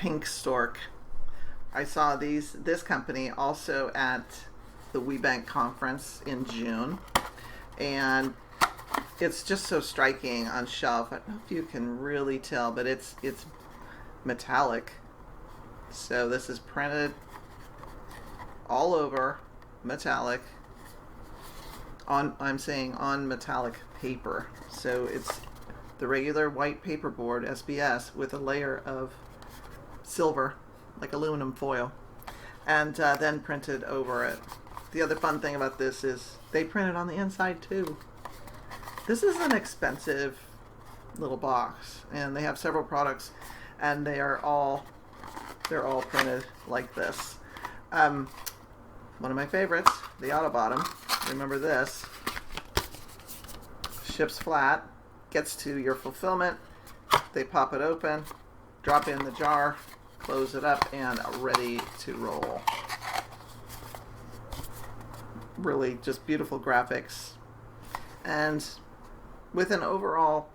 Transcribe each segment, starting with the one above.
Pink Stork. I saw this company also at the WeBank conference in June, and it's just so striking on shelf. I don't know if you can really tell, but it's metallic. So this is printed all over metallic on metallic paper. So it's the regular white paperboard SBS with a layer of silver, like aluminum foil, and then printed over it. The other fun thing about this is they printed on the inside too. This is an expensive little box, and they have several products, and they're all printed like this. One of my favorites, the Auto Bottom. Remember this? Ships flat, gets to your fulfillment. They pop it open, drop in the jar, close it up, and ready to roll. Really just beautiful graphics, and with an overall,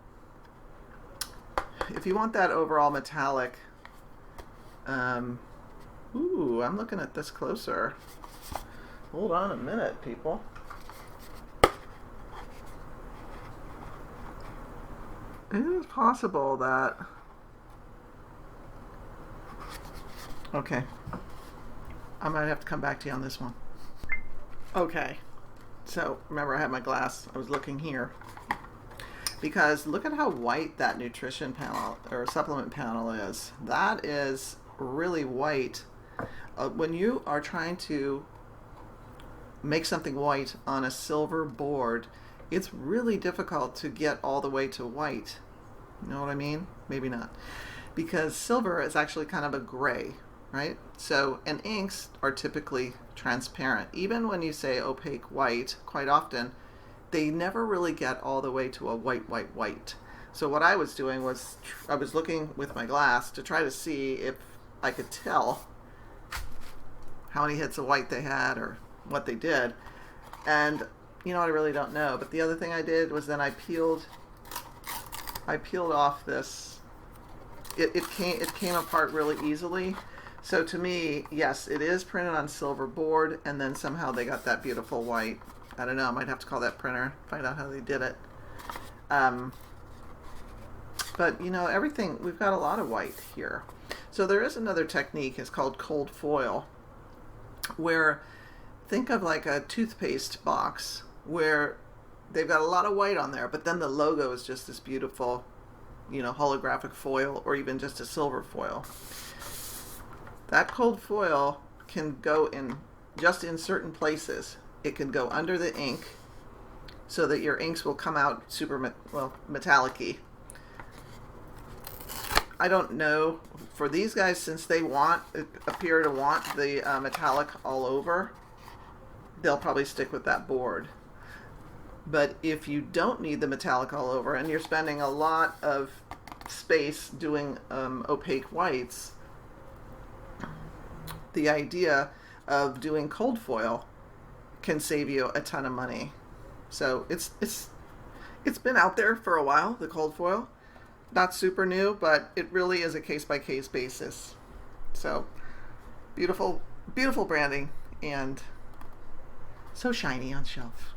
if you want that overall metallic, ooh, I'm looking at this closer. Hold on a minute, people. It is possible that, okay, I might have to come back to you on this one. Okay, so remember I had my glass, I was looking here, because look at how white that nutrition panel or supplement panel is. That is really white. When you are trying to make something white on a silver board, it's really difficult to get all the way to white. You know what I mean? Maybe not. Because silver is actually kind of a gray, right? So, and inks are typically transparent. Even when you say opaque white, quite often, they never really get all the way to a white. So what I was doing was, I was looking with my glass to try to see if I could tell how many hits of white they had or what they did. And you know, I really don't know. But the other thing I did was then I peeled off this. It came apart really easily. So to me, yes, it is printed on silver board, and then somehow they got that beautiful white. I don't know, I might have to call that printer, find out how they did it. But you know, everything, we've got a lot of white here. So there is another technique, it's called cold foil, where, think of like a toothpaste box where they've got a lot of white on there, but then the logo is just this beautiful, you know, holographic foil, or even just a silver foil. That cold foil can go in just in certain places. It can go under the ink so that your inks will come out super metallic-y. I don't know for these guys, since they appear to want the metallic all over, they'll probably stick with that board. But if you don't need the metallic all over and you're spending a lot of space doing opaque whites, the idea of doing cold foil can save you a ton of money. So it's been out there for a while, the cold foil. Not super new, but it really is a case-by-case basis. So beautiful branding, and so shiny on shelf.